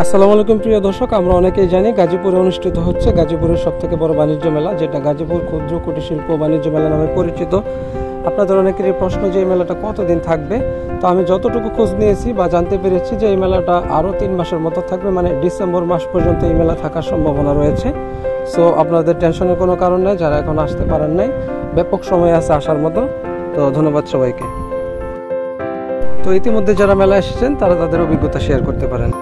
আসসালামু আলাইকুম প্রিয় দর্শক, আমরা অনেকেই জানি গাজীপুরে অনুষ্ঠিত হচ্ছে গাজীপুরের সবথেকে বড় বাণিজ্য মেলা, যেটা গাজীপুর ক্ষুদ্র কুটির শিল্প বাণিজ্য মেলা নামে পরিচিত। আপনাদের অনেকেরই প্রশ্ন যে এই মেলাটা কতদিন থাকবে। তো আমি যতটুকু খোঁজ নিয়েছি বা জানতে পেরেছি যে এই মেলাটা আরও 3 মাসের মতো থাকবে, মানে ডিসেম্বর মাস পর্যন্ত এই মেলা থাকার সম্ভাবনা রয়েছে। সো আপনাদের টেনশনের কোনো কারণ নেই, যারা এখন আসতে পারেন নাই, ব্যাপক সময় আছে আসার মতো। তো ধন্যবাদ সবাইকে। তো ইতিমধ্যে যারা মেলা এসেছেন তারা তাদের অভিজ্ঞতা শেয়ার করতে পারেন।